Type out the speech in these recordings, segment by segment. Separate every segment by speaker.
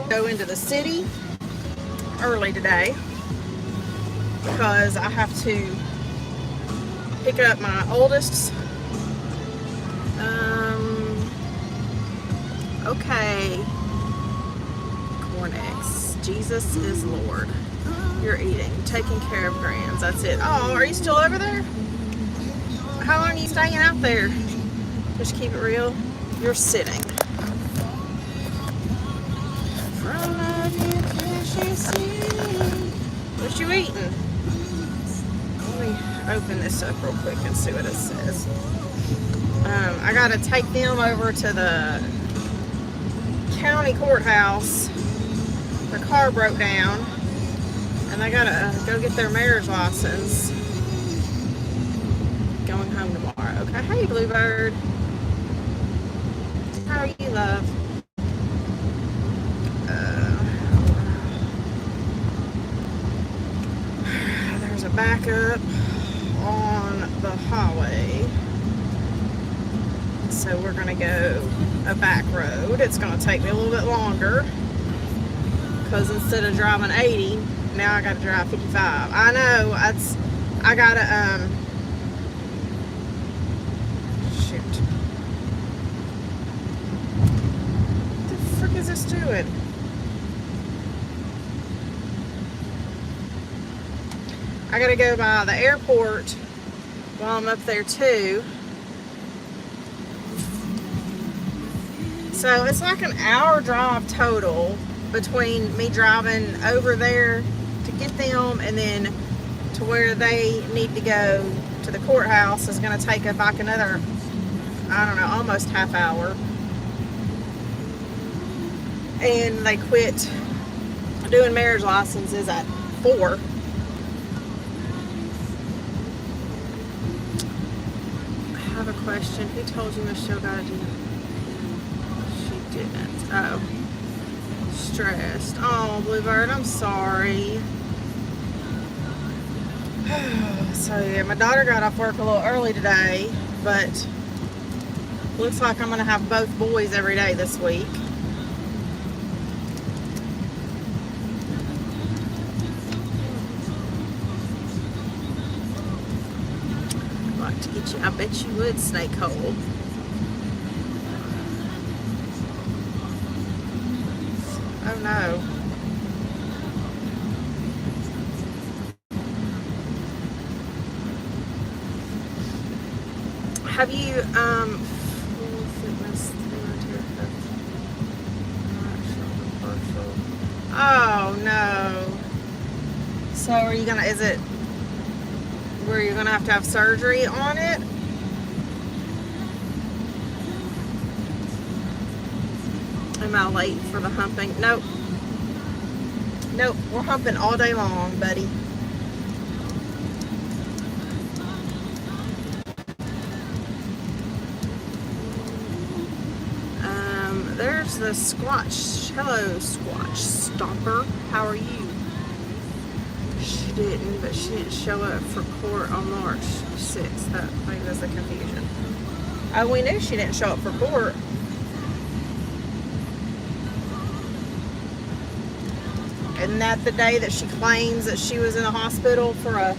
Speaker 1: Go into the city early today because I have to pick up my oldest. Okay. Corn eggs. Jesus is Lord. You're eating, taking care of grands. That's it. Oh, are you still over there? How long are you staying out there? Just keep it real. You're sitting. What you eating? Let me open this up real quick and see what it says. I gotta take them over to the county courthouse. Their car broke down, and I gotta go get their marriage license. Going home tomorrow. Okay, hey Bluebird. How are you, love? There's a backup on the highway, so we're gonna go a back road. It's gonna take me a little bit longer because instead of driving 80, now I gotta drive 55. I know, I gotta shoot. What the frick is this doing? I gotta go by the airport while I'm up there too. So it's like an hour drive total between me driving over there to get them and then to where they need to go to the courthouse is gonna take like another, I don't know, almost half hour. And they quit doing marriage licenses at 4. I have a question. Who told you Michelle got to do? She didn't. Oh. Stressed. Oh, Bluebird, I'm sorry. So yeah, my daughter got off work a little early today, but looks like I'm gonna have both boys every day this week. I'd like to get you, I bet you would, Snake Hole. Oh no. Have you, full fitness, oh no. So are you gonna, is it where you're gonna have to have surgery on it? Am I late for the humping? Nope. Nope, we're humping all day long, buddy. There's the Squatch. Hello, Squatch Stomper. How are you? She didn't, but she didn't show up for court on March 6th. That, I think that's the confusion. Oh, we knew she didn't show up for court. Isn't that the day that she claims that she was in a hospital for a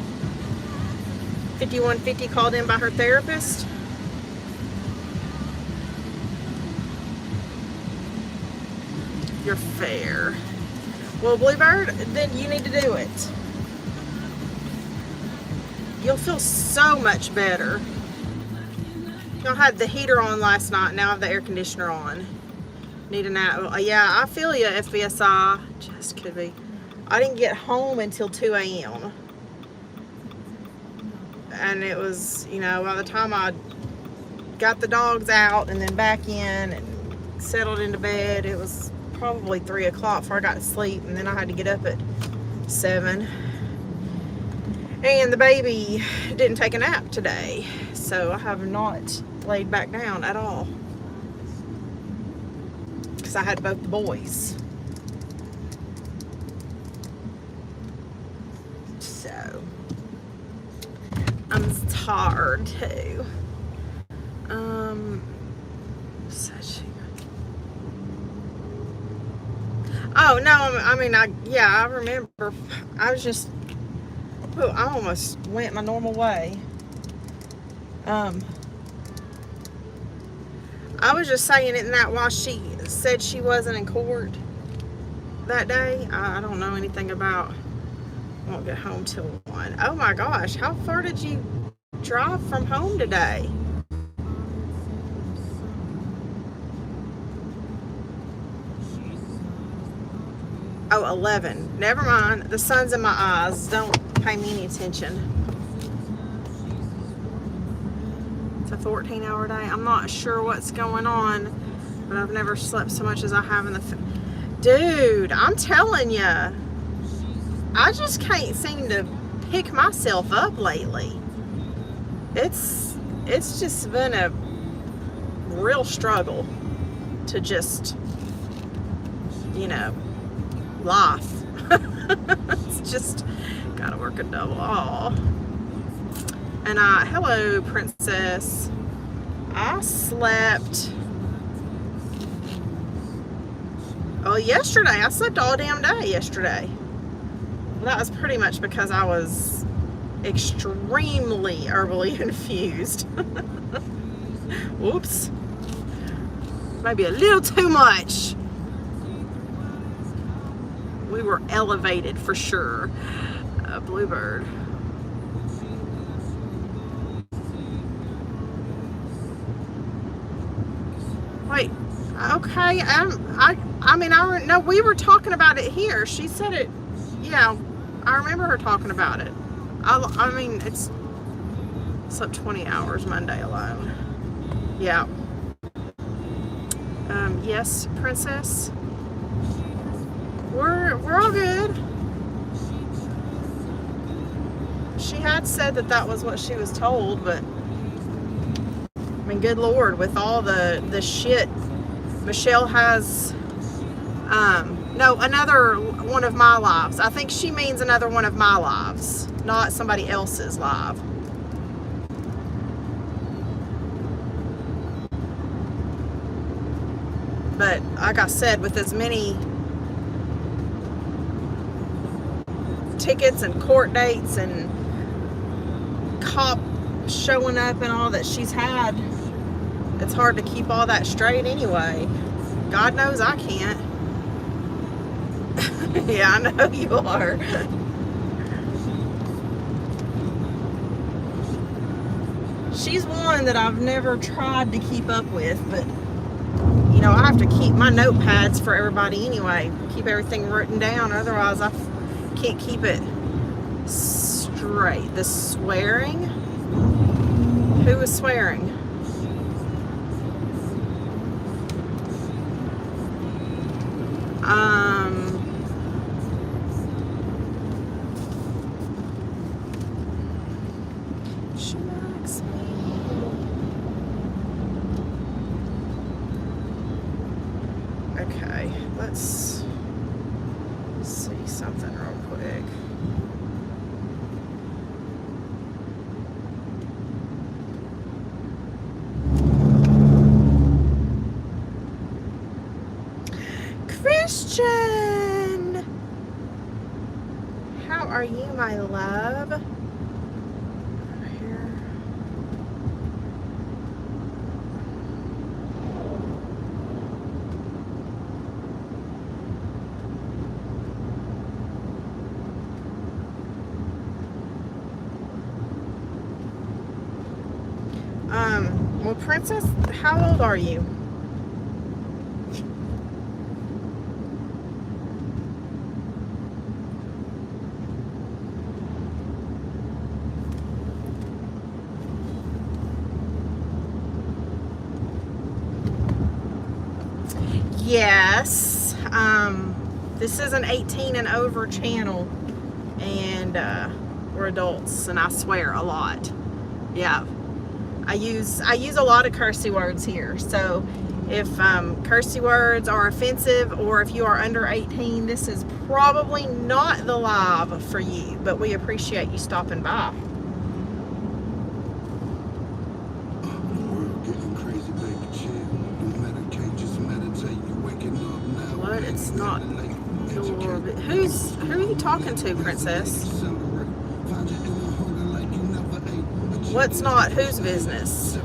Speaker 1: 5150 called in by her therapist? You're fair. Well, Bluebird, then you need to do it. You'll feel so much better. I had the heater on last night. Now I have the air conditioner on. Need a nap. Yeah, I feel you, FBSI. Just could be. I didn't get home until 2 a.m. And it was, you know, by the time I got the dogs out and then back in and settled into bed, it was probably 3 o'clock before I got to sleep, and then I had to get up at 7. And the baby didn't take a nap today, so I have not laid back down at all because I had both the boys. So I'm tired too. Oh, no, I mean, yeah, I remember. I was just, oh, I almost went my normal way. I was just saying, isn't that why she said she wasn't in court that day? I don't know anything about, won't get home till 1. Oh my gosh, how far did you drive from home today? Oh, 11. Never mind. The sun's in my eyes. Don't pay me any attention. It's a 14-hour day. I'm not sure what's going on, but I've never slept so much as I have in the... Dude, I'm telling you, I just can't seem to pick myself up lately. It's just been a real struggle to just, you know, life. It's just gotta work a double. Aw. And hello, princess. I slept. Oh, yesterday. I slept all damn day yesterday. Well, that was pretty much because I was extremely herbally infused. Whoops. Maybe a little too much. We were elevated for sure. Bluebird. Wait. Okay. I mean, no, we were talking about it here. She said it. Yeah, I remember her talking about it. I mean, it's slept 20 hours Monday alone. Yeah. Yes, princess. We're all good. She had said that was what she was told, but I mean, good Lord, with all the shit Michelle has. No, another one of my lives. I think she means another one of my lives, not somebody else's life. But like I said, with as many tickets and court dates and cop showing up and all that she's had, it's hard to keep all that straight anyway. God knows I can't. Yeah, I know you are. She's one that I've never tried to keep up with, but you know, I have to keep my notepads for everybody anyway. Keep everything written down, otherwise I can't keep it straight. The swearing? Who was swearing? She likes me. Okay, let's see something real quick. Christian! How are you, my love? Over here. Well, princess, how old are you? Yes. This is an 18 and over channel, and we're adults, and I swear a lot. Yeah. I use a lot of cursey words here, so if cursey words are offensive or if you are under 18, this is probably not the live for you, but we appreciate you stopping by. What? It's not. Who are you talking to, princess? What's not whose business?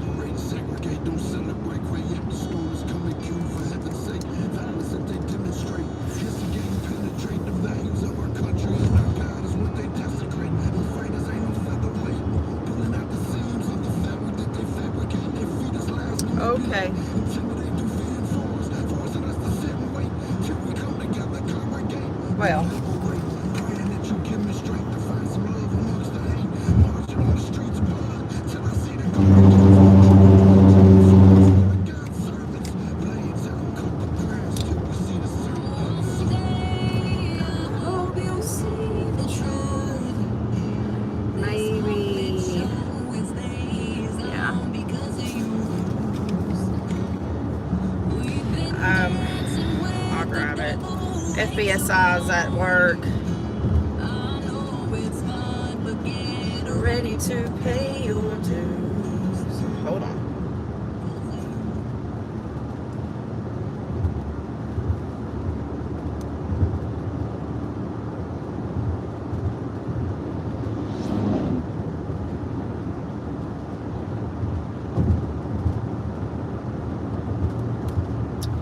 Speaker 1: Okay. Well. I'll grab it. FBSI's at work. Ready to pay your dues. Hold on.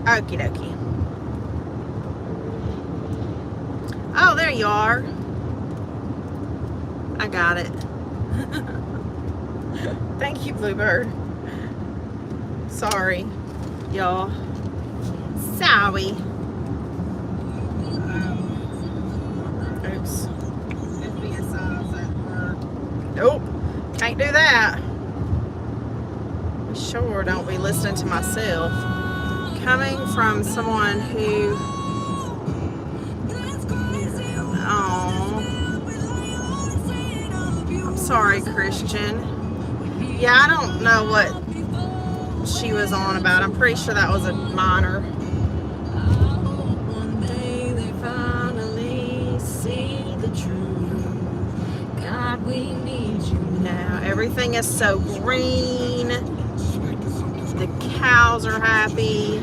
Speaker 1: Okie dokie. Oh, there you are. I got it. Thank you, Bluebird. Sorry, y'all. Sorry. Oops. FBSI's at work. Nope. Can't do that. Sure, don't be listening to myself. Coming from someone who, I'm sorry, Christian. Yeah, I don't know what she was on about. I'm pretty sure that was a minor. One day they finally see the truth. God, we need you now. Everything is so green. The cows are happy.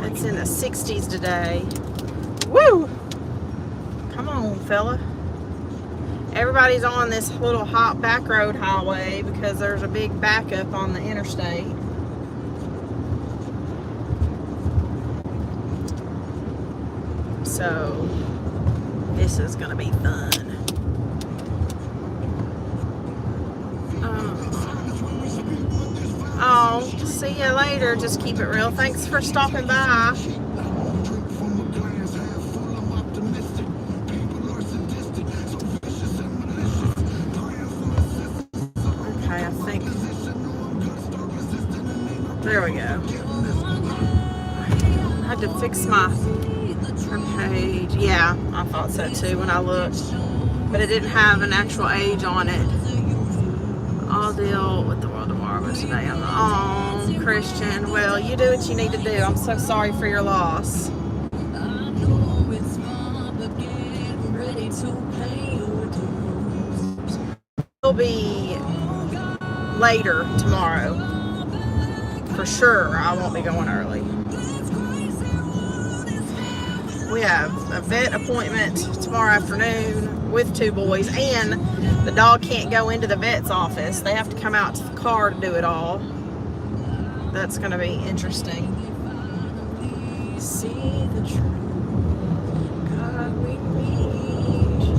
Speaker 1: It's in the 60s today. Woo! Come on, fella. Everybody's on this little hot back road highway because there's a big backup on the interstate. So, this is gonna be fun. Oh, see you later. Just keep it real. Thanks for stopping by. Okay, I think. There we go. I had to fix my page. Yeah, I thought so too when I looked. But it didn't have an actual age on it. I'll deal with the world tomorrow, but today I'm on. Christian, well, you do what you need to do. I'm so sorry for your loss. It'll be later tomorrow. For sure, I won't be going early. We have a vet appointment tomorrow afternoon with 2 boys, and the dog can't go into the vet's office. They have to come out to the car to do it all. That's going to be interesting. See the truth. God, we need you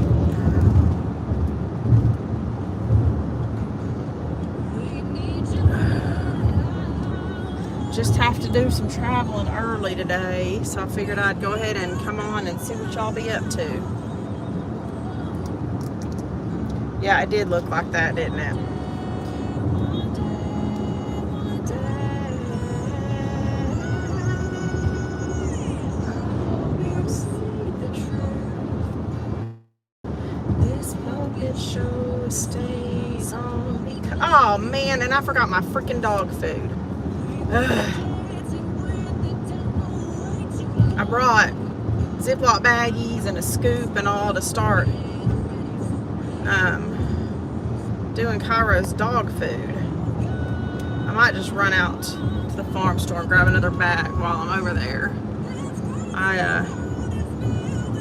Speaker 1: now. Just have to do some traveling early today, so I figured I'd go ahead and come on and see what y'all be up to. Yeah, it did look like that, didn't it? Show stays on me. Oh man, and I forgot my freaking dog food. Ugh. I brought Ziploc baggies and a scoop and all to start doing Cairo's dog food. I might just run out to the farm store and grab another bag while I'm over there.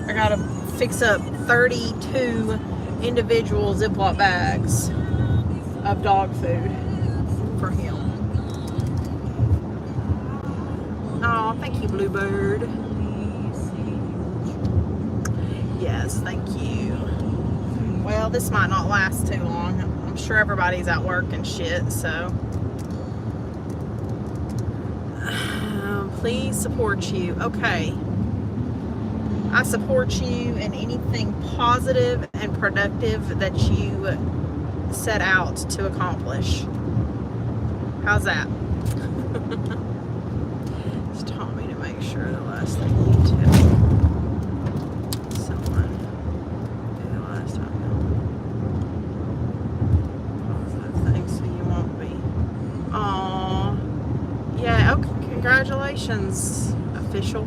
Speaker 1: I gotta fix up 32 individual Ziploc bags of dog food for him. Oh, thank you, Bluebird. Yes, thank you. Well, this might not last too long. I'm sure everybody's at work and shit, so please support you. Okay. I support you in anything positive and productive that you set out to accomplish. How's that? Just taught me to make sure the last thing you tell someone the last time positive things so you won't be. Aww. Yeah, okay. Congratulations, official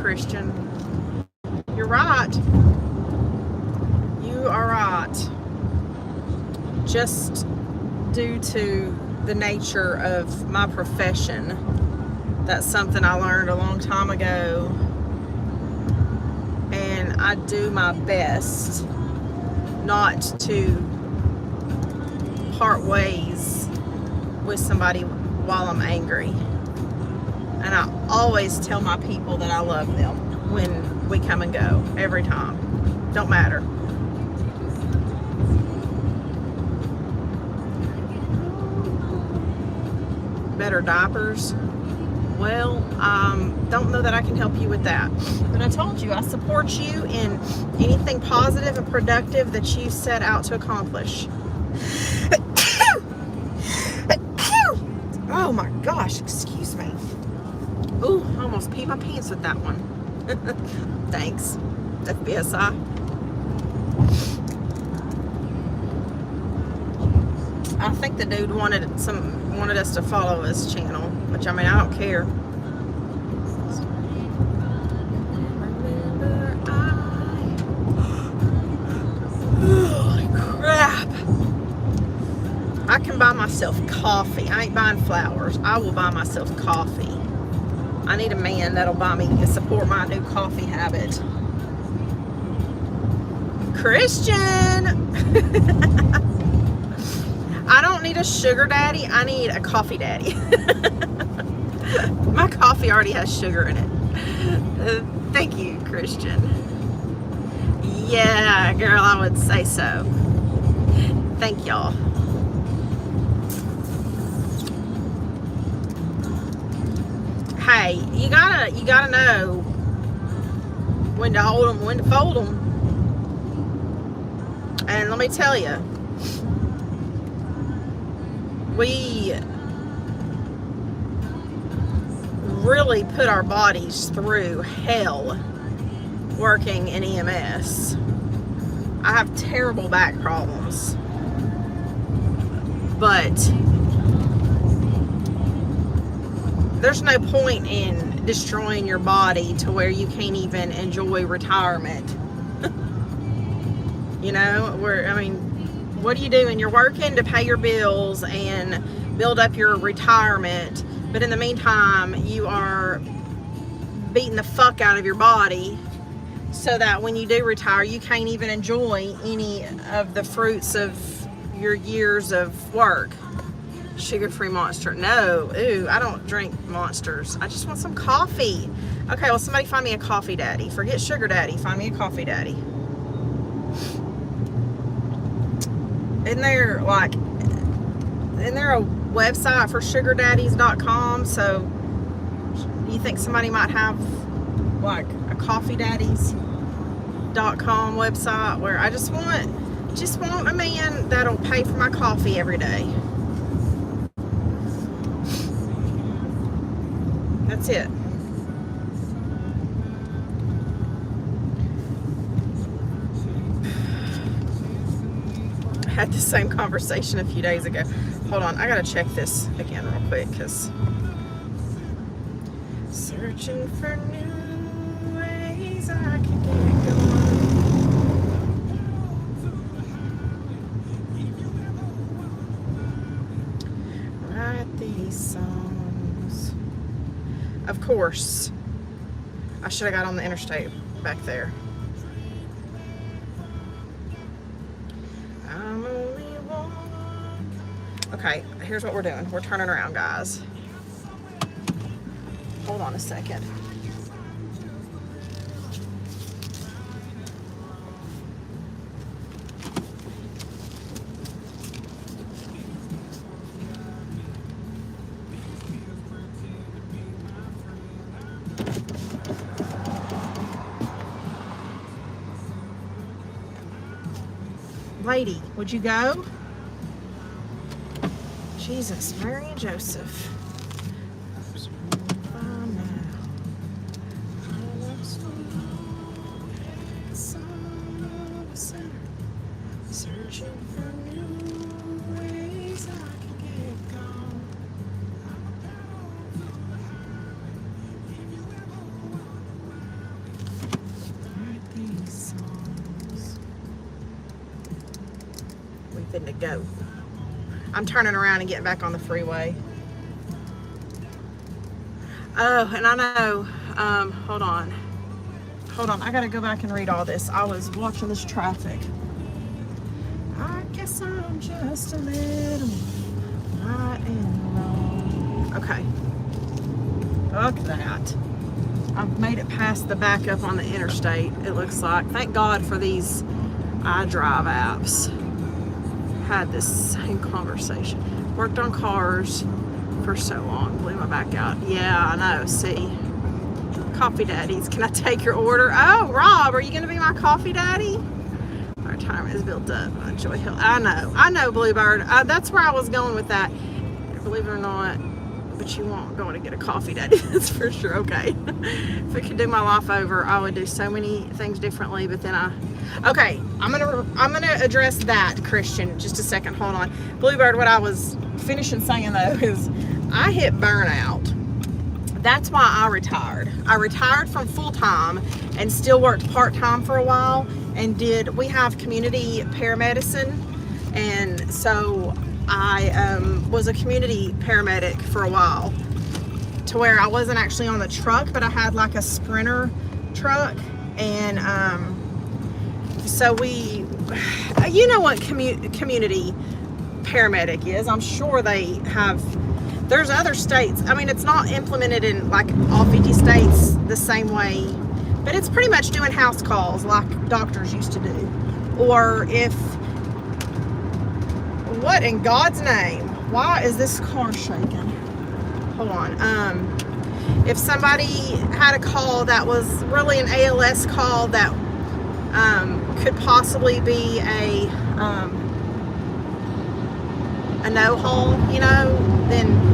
Speaker 1: Christian. You're right. You are right. Just due to the nature of my profession, that's something I learned a long time ago, and I do my best not to part ways with somebody while I'm angry. And I always tell my people that I love them when we come and go, every time. Don't matter. Better diapers? Well, don't know that I can help you with that. But I told you, I support you in anything positive and productive that you set out to accomplish. Oh my gosh, excuse me. Ooh, I almost peed my pants with that one. Thanks, FBSI. I think the dude wanted us to follow his channel, which, I mean, I don't care. Holy crap! I can buy myself coffee. I ain't buying flowers. I will buy myself coffee. I need a man that'll buy me and support my new coffee habit. Christian! I don't need a sugar daddy. I need a coffee daddy. My coffee already has sugar in it. Thank you, Christian. Yeah, girl, I would say so. Thank y'all. Hey, you gotta know when to hold them, when to fold them. And let me tell you, we really put our bodies through hell working in EMS. I have terrible back problems, but there's no point in destroying your body to where you can't even enjoy retirement. You know, what are you doing? You're working to pay your bills and build up your retirement, but in the meantime, you are beating the fuck out of your body so that when you do retire, you can't even enjoy any of the fruits of your years of work. Sugar-free Monster. No, ooh, I don't drink Monsters. I just want some coffee. Okay, well, somebody find me a coffee daddy. Forget sugar daddy. Find me a coffee daddy. Isn't there a website for sugardaddies.com? So do you think somebody might have like a coffeedaddies.com website where I just want a man that'll pay for my coffee every day? That's it. I had the same conversation a few days ago. Hold on, I gotta check this again real quick, because searching for new ways I can get going. Write these songs. Of course, I should have got on the interstate back there. I'm only one. Okay, here's what we're doing. We're turning around, guys. Hold on a second. Lady, would you go? Jesus, Mary and Joseph. Searching for new ways I can get gone. Write these songs. We finna go. I'm turning around and getting back on the freeway. Oh, and I know, hold on, I gotta go back and read all this. I was watching this traffic. I guess I'm just a little right and wrong. Okay, look at that. I've made it past the backup on the interstate, it looks like. Thank God for these iDrive apps. Had this same conversation. Worked on cars for so long, blew my back out. Yeah, I know, see. Coffee daddies, can I take your order? Oh, Rob, are you gonna be my coffee daddy? My retirement is built up on Joy Hill. I know, Bluebird. That's where I was going with that. Believe it or not, but you won't go to get a coffee daddy, that's for sure. Okay. If I could do my life over, I would do so many things differently, but then okay, I'm gonna address that, Christian, just a second, hold on. Bluebird, what I was finishing saying though is I hit burnout. That's why I retired. I retired from full-time and still worked part-time for a while, and we have community paramedicine, and so I was a community paramedic for a while, to where I wasn't actually on the truck, but I had like a Sprinter truck, and so you know what community paramedic is. I'm sure they have. There's other states. I mean, it's not implemented in like all 50 states the same way, but it's pretty much doing house calls like doctors used to do. Or what in God's name? Why is this car shaking? Hold on. If somebody had a call that was really an ALS call that could possibly be a no-haul, you know, then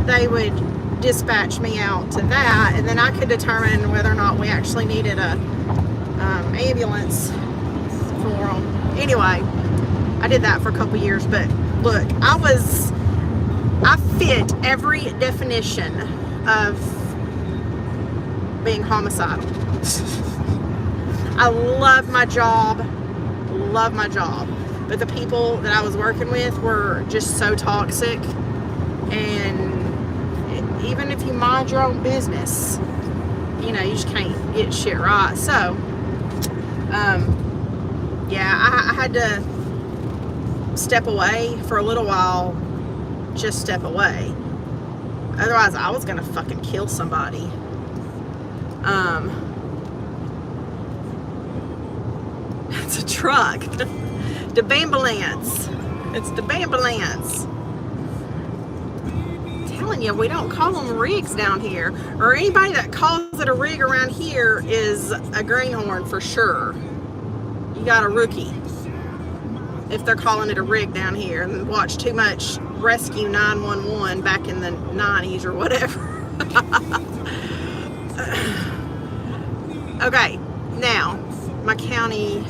Speaker 1: they would dispatch me out to that, and then I could determine whether or not we actually needed a ambulance for them. Anyway, I did that for a couple years, but look, I fit every definition of being homicidal. I love my job, but the people that I was working with were just so toxic, and even if you mind your own business, you know, you just can't get shit right. So, yeah, I had to step away for a little while, just step away. Otherwise, I was gonna fucking kill somebody. It's a truck. The ambulance. It's the ambulance. Telling you, we don't call them rigs down here, or anybody that calls it a rig around here is a greenhorn for sure. You got a rookie if they're calling it a rig down here, and watch too much Rescue 911 back in the 90s or whatever. Okay, now my county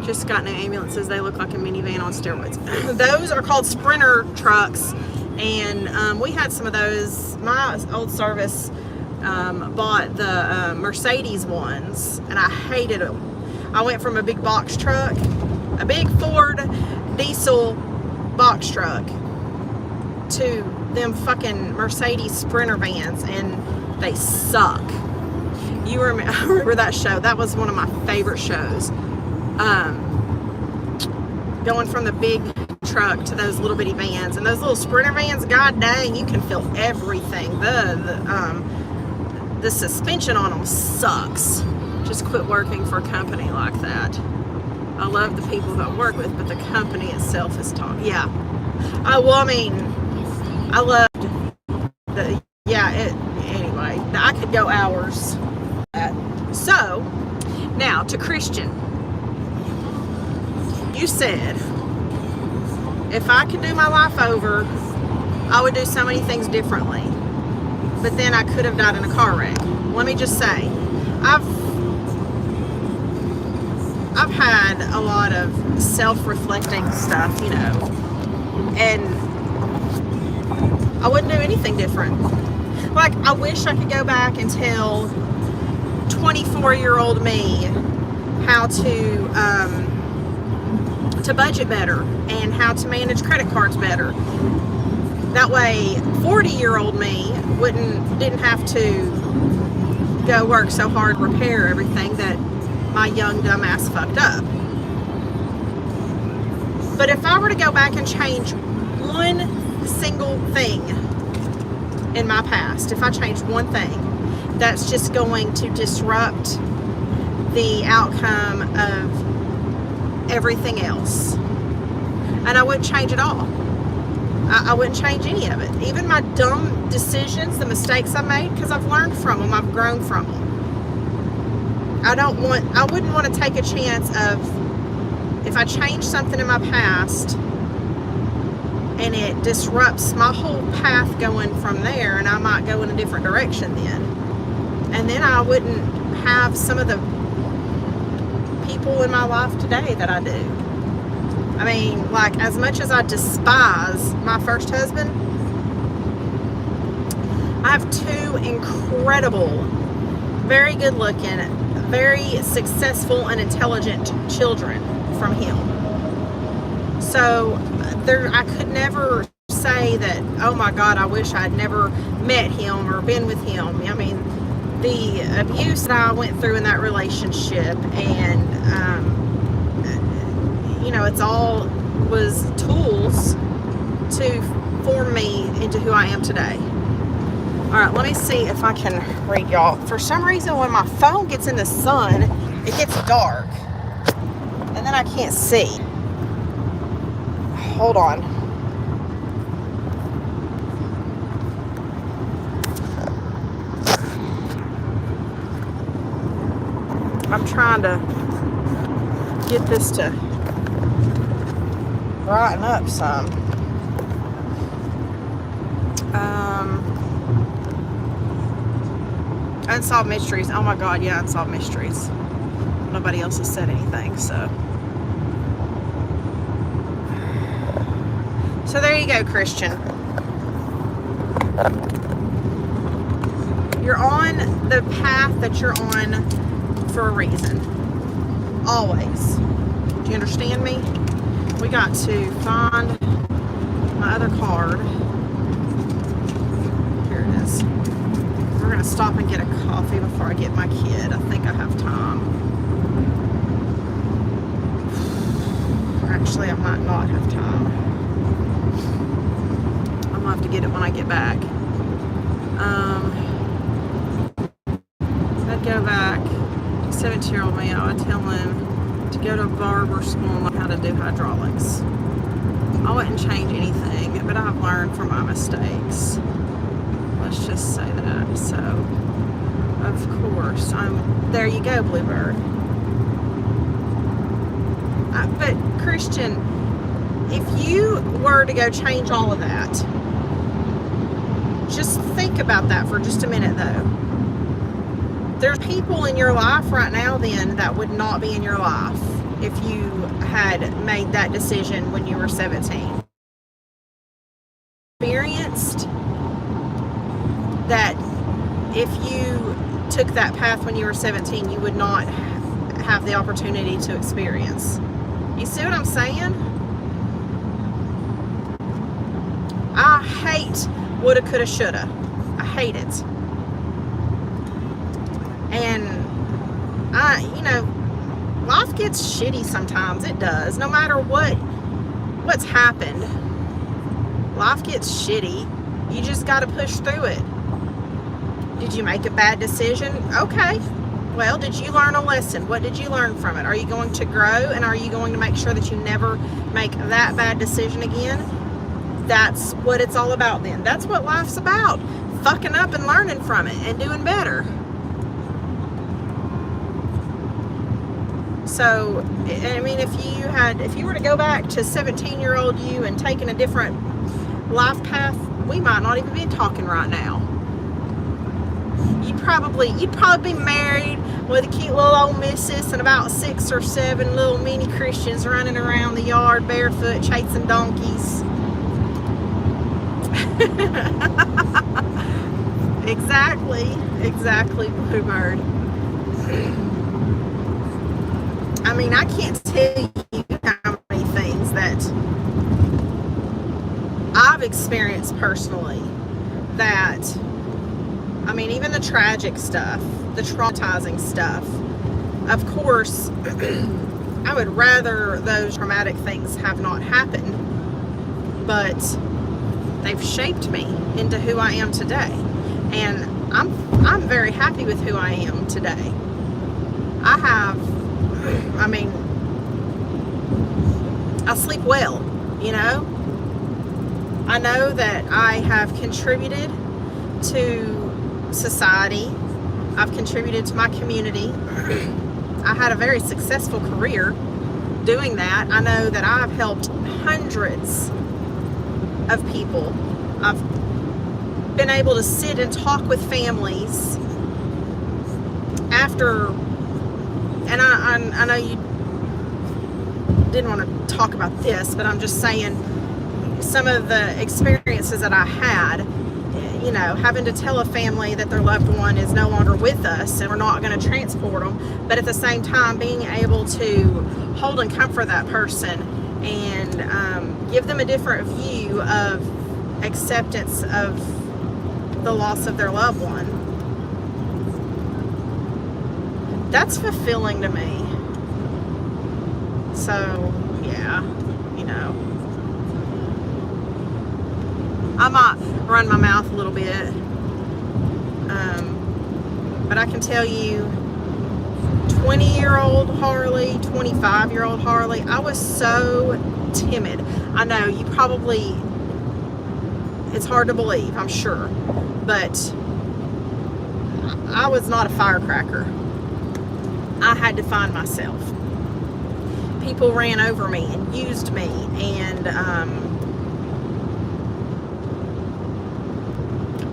Speaker 1: just got new ambulances. They look like a minivan on steroids. Those are called Sprinter trucks, and we had some of those. My old service bought the Mercedes ones, and I hated them. I went from a big box truck, a big Ford diesel box truck, to them fucking Mercedes Sprinter vans, and they suck. I remember that show. That was one of my favorite shows. Going from the big truck to those little bitty vans, and those little Sprinter vans, god dang, you can feel everything. The suspension on them sucks. Just quit working for a company like that. I love the people that I work with, but the company itself is toxic. Yeah. Well, I mean, I loved anyway, I could go hours. So, now to Christian. You said, if I could do my life over, I would do so many things differently. But then I could have died in a car wreck. Let me just say, I've had a lot of self-reflecting stuff, you know, and I wouldn't do anything different. Like, I wish I could go back and tell 24-year-old me how to budget better and how to manage credit cards better. That way, 40-year-old me didn't have to go work so hard to repair everything that my young dumbass fucked up. But if I were to go back and change one single thing in my past, if I changed one thing, that's just going to disrupt the outcome of everything else. And I wouldn't change it all. I wouldn't change any of it. Even my dumb decisions, the mistakes I made, because I've learned from them, I've grown from them. I wouldn't want to take a chance of, if I change something in my past and it disrupts my whole path going from there, and I might go in a different direction then. And then I wouldn't have some of the people in my life today that I do. I mean, like, as much as I despise my first husband, I have two incredible, very good looking, very successful and intelligent children from him. So I could never say that, oh my God, I wish I'd never met him or been with him. I mean, the abuse that I went through in that relationship, and you know, it's all was tools to form me into who I am today. All right, let me see if I can read y'all. For some reason, when my phone gets in the sun, it gets dark, and then I can't see. Hold on. I'm trying to get this to brighten up some. Unsolved mysteries. Oh my God, yeah, unsolved mysteries. Nobody else has said anything, so. So there you go, Christian. You're on the path that you're on for a reason. Always. Do you understand me? We got to find my other card. Here it is. We're going to stop and get a coffee before I get my kid. I think I have time. Actually, I might not have time. I'm going to have to get it when I get back. I'd go back. 17-year-old me, I would tell him to go to barber school and learn how to do hydraulics. I wouldn't change anything, but I've learned from my mistakes. Let's just say that. So, of course, there you go, Bluebird. But, Christian, if you were to go change all of that, just think about that for just a minute, though. There's people in your life right now then that would not be in your life if you had made that decision when you were 17. Experienced that if you took that path when you were 17, you would not have the opportunity to experience. You see what I'm saying? I hate woulda, coulda, shoulda. I hate it. And you know, life gets shitty sometimes. It does. No matter what's happened, life gets shitty. You just got to push through it. Did you make a bad decision? Okay. Well, did you learn a lesson? What did you learn from it? Are you going to grow, and are you going to make sure that you never make that bad decision again? That's what it's all about then. That's what life's about. Fucking up and learning from it and doing better. So, I mean, if you were to go back to 17-year-old you and taking a different life path, we might not even be talking right now. You'd probably be married with a cute little old missus and about 6 or 7 little mini Christians running around the yard barefoot chasing donkeys. Exactly, Bluebird. I mean, I can't tell you how many things that I've experienced personally that, I mean, even the tragic stuff, the traumatizing stuff. Of course, I would rather those traumatic things have not happened, but they've shaped me into who I am today. And I'm very happy with who I am today. I sleep well, you know. I know that I have contributed to society. I've contributed to my community. I had a very successful career doing that. I know that I've helped hundreds of people. I've been able to sit and talk with families after, and I know you didn't want to talk about this, but I'm just saying some of the experiences that I had, you know, having to tell a family that their loved one is no longer with us and we're not going to transport them, but at the same time being able to hold and comfort that person and give them a different view of acceptance of the loss of their loved one. That's fulfilling to me. So, yeah, you know, I might run my mouth a little bit, but I can tell you, 20-year-old Harley, 25-year-old Harley, I was so timid. I know you probably, it's hard to believe, I'm sure, but I was not a firecracker. I had to find myself. People ran over me and used me, and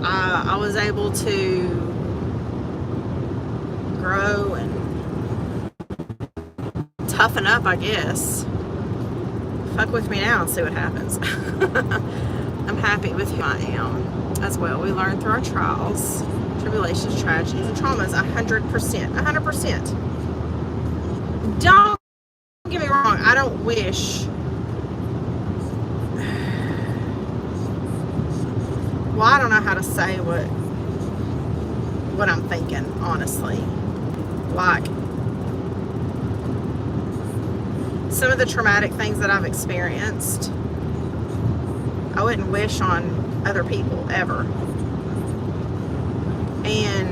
Speaker 1: I was able to grow and toughen up, I guess. Fuck with me now and see what happens. I'm happy with who I am as well. We learn through our trials, tribulations, tragedies, and traumas 100%. 100%. Don't get me wrong, I don't wish, well, I don't know how to say what I'm thinking, honestly. Like, some of the traumatic things that I've experienced, I wouldn't wish on other people ever. And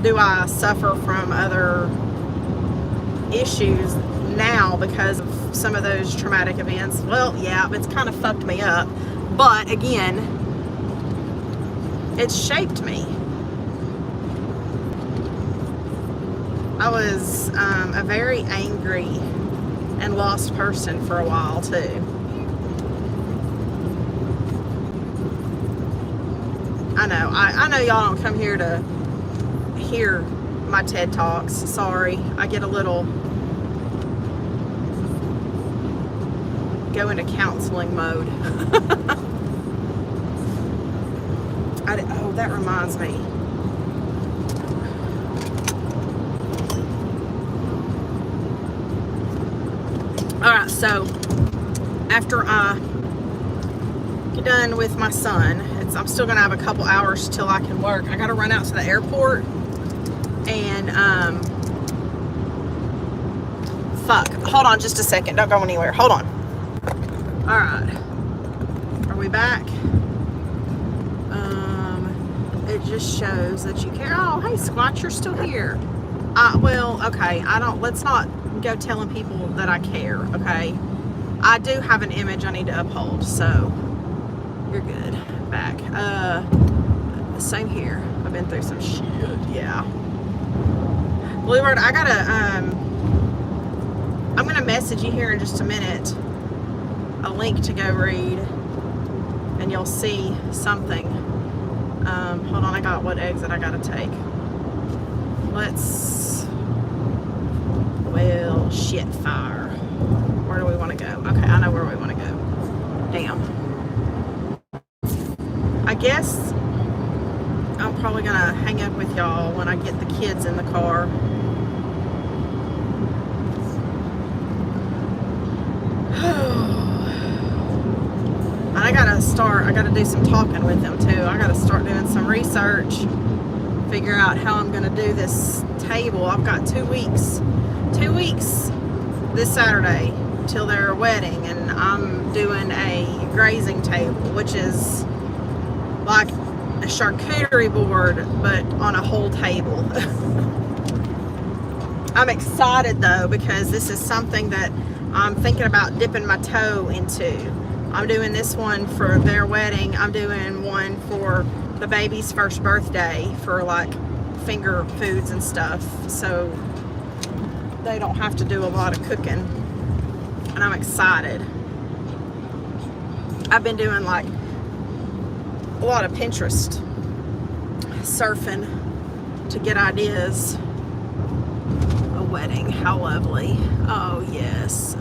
Speaker 1: do I suffer from other issues now because of some of those traumatic events? Well, yeah, it's kind of fucked me up, but again, it's shaped me. I was a very angry and lost person for a while too. I know y'all don't come here to hear my TED Talks. Sorry, I get a little, go into counseling mode. Oh, that reminds me. Alright, so after I get done with my son, I'm still going to have a couple hours till I can work. I got to run out to the airport And fuck, hold on just a second, don't go anywhere, hold on. All right, are we back? It just shows that you care. Oh, hey Squatch, you're still here. Well, okay, let's not go telling people that I care, okay? I do have an image I need to uphold, so you're good. Back. Same here. I've been through some shit, yeah. Bluebird, I gotta, I'm gonna message you here in just a minute a link to go read, and you'll see something. Hold on, I got what exit I gotta take. Well, shit, fire. Where do we want to go? Okay, I know where we want to go. Damn. I guess I'm probably gonna hang up with y'all when I get the kids in the car. I gotta do some talking with them too. I gotta start doing some research, figure out how I'm gonna do this table. I've got 2 weeks this Saturday till their wedding, and I'm doing a grazing table, which is like a charcuterie board but on a whole table. I'm excited though, because this is something that I'm thinking about dipping my toe into. I'm doing this one for their wedding. I'm doing one for the baby's first birthday for like finger foods and stuff, so they don't have to do a lot of cooking, and I'm excited. I've been doing like a lot of Pinterest surfing to get ideas. A wedding, how lovely. Oh yes.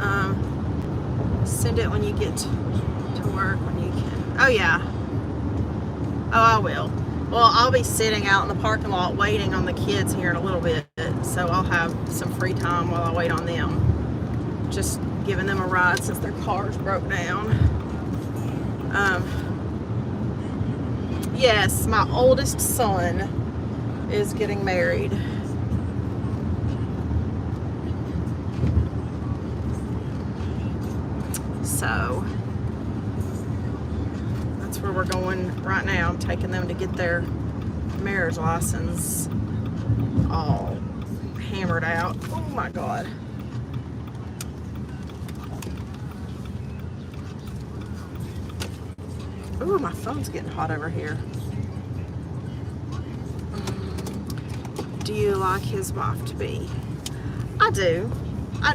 Speaker 1: Send it when you get to work, when you can. Oh yeah. Oh, I will. Well, I'll be sitting out in the parking lot waiting on the kids here in a little bit, so I'll have some free time while I wait on them. Just giving them a ride since their cars broke down. Yes, my oldest son is getting married. So that's where we're going right now. I'm taking them to get their marriage license all hammered out. Oh my God. Ooh, my phone's getting hot over here. Do you like his wife to be? I do. I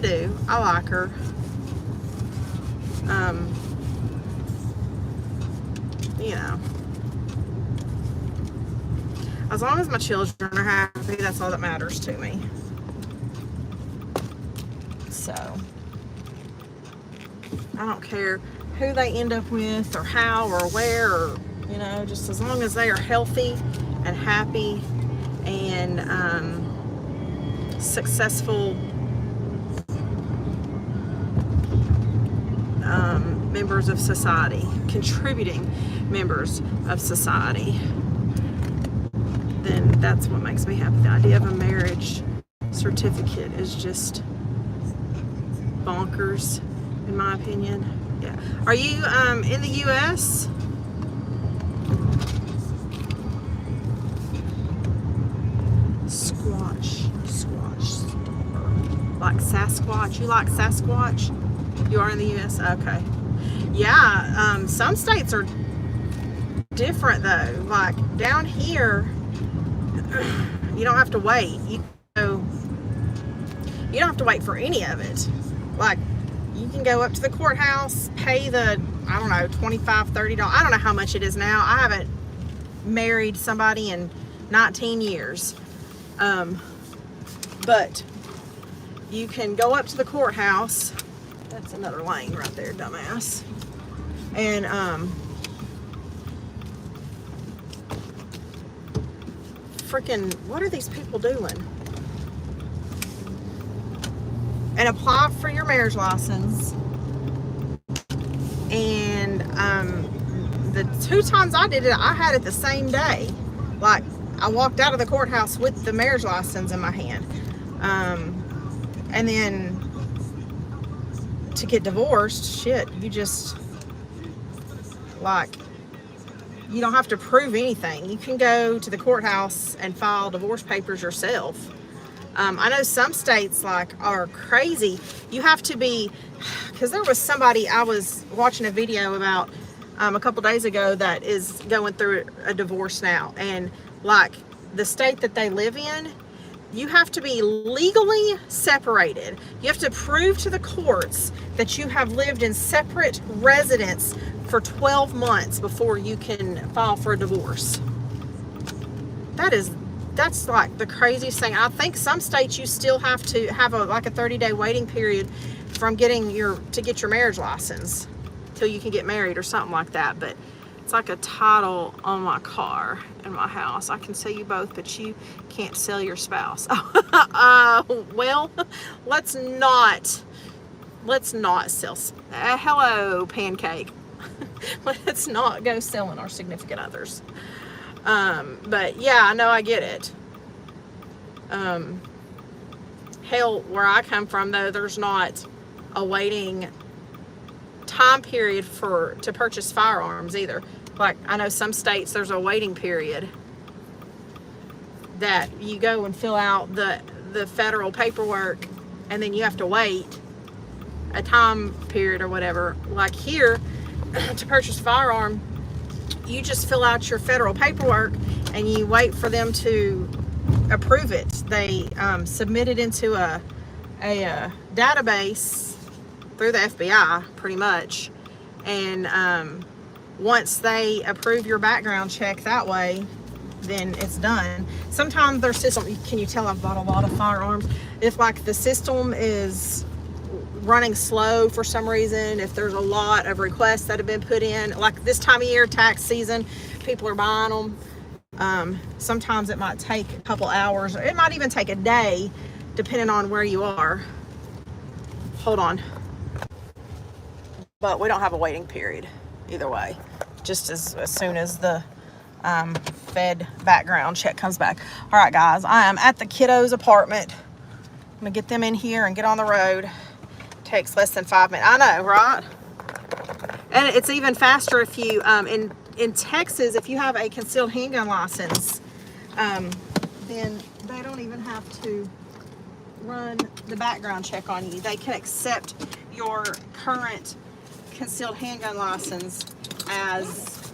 Speaker 1: like her. You know, as long as my children are happy, that's all that matters to me. So I don't care who they end up with or how or where, or, you know, just as long as they are healthy and happy and successful members of society, contributing members of society, then that's what makes me happy. The idea of a marriage certificate is just bonkers, in my opinion. Yeah. Are you in the U.S.? Squatch. Like Sasquatch? You like Sasquatch? You are in the U.S.? Okay. Yeah, some states are different though. Like down here, you don't have to wait. You don't have to wait for any of it. Like, you can go up to the courthouse, pay the, I don't know, $25, $30. I don't know how much it is now. I haven't married somebody in 19 years. But you can go up to the courthouse. That's another lane right there, dumbass. And freaking, what are these people doing? And apply for your marriage license. And the 2 times I did it, I had it the same day. Like, I walked out of the courthouse with the marriage license in my hand. And then to get divorced, shit, you just, like, you don't have to prove anything. You can go to the courthouse and file divorce papers yourself. I know some states, like, are crazy. You have to be, because there was somebody, I was watching a video about a couple days ago that is going through a divorce now, and like the state that they live in, you have to be legally separated. You have to prove to the courts that you have lived in separate residence for 12 months before you can file for a divorce. That's like the craziest thing. I think some states you still have to have a 30-day waiting period from getting your marriage license till you can get married or something like that. But it's like a title on my car in my house. I can sell you both, but you can't sell your spouse. Well, let's not sell. Hello, Pancake. Let's not go selling our significant others. But yeah, I know, I get it. Hell, where I come from though, there's not a waiting time period to purchase firearms either. Like, I know some states there's a waiting period that you go and fill out the federal paperwork, and then you have to wait a time period or whatever. Like here, to purchase a firearm, you just fill out your federal paperwork and you wait for them to approve it. They submit it into a database through the FBI, pretty much, and once they approve your background check that way, then it's done. Sometimes their system, can you tell I've bought a lot of firearms? If like the system is running slow for some reason, if there's a lot of requests that have been put in, like this time of year, tax season, people are buying them. Sometimes it might take a couple hours, or it might even take a day, depending on where you are. Hold on. But we don't have a waiting period either way. Just as soon as the Fed background check comes back. All right, guys, I am at the kiddos' apartment. I'm gonna get them in here and get on the road. Takes less than 5 minutes. I know, right? And it's even faster if you in Texas, if you have a concealed handgun license, then they don't even have to run the background check on you. They can accept your current concealed handgun license as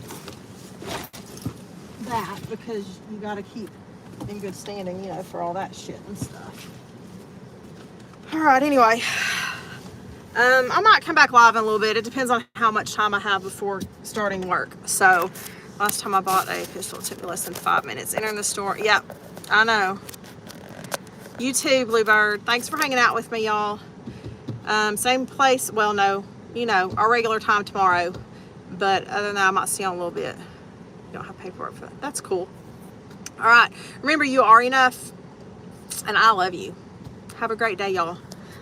Speaker 1: that, because you got to keep in good standing, you know, for all that shit and stuff. All right, anyway, I might come back live in a little bit. It depends on how much time I have before starting work. So last time I bought a pistol, it took me less than 5 minutes. Entering the store. Yep, I know. You too, Bluebird. Thanks for hanging out with me, y'all. Same place. Well, no, you know, our regular time tomorrow. But other than that, I might see you in a little bit. You don't have paperwork for that. That's cool. All right. Remember, you are enough. And I love you. Have a great day, y'all.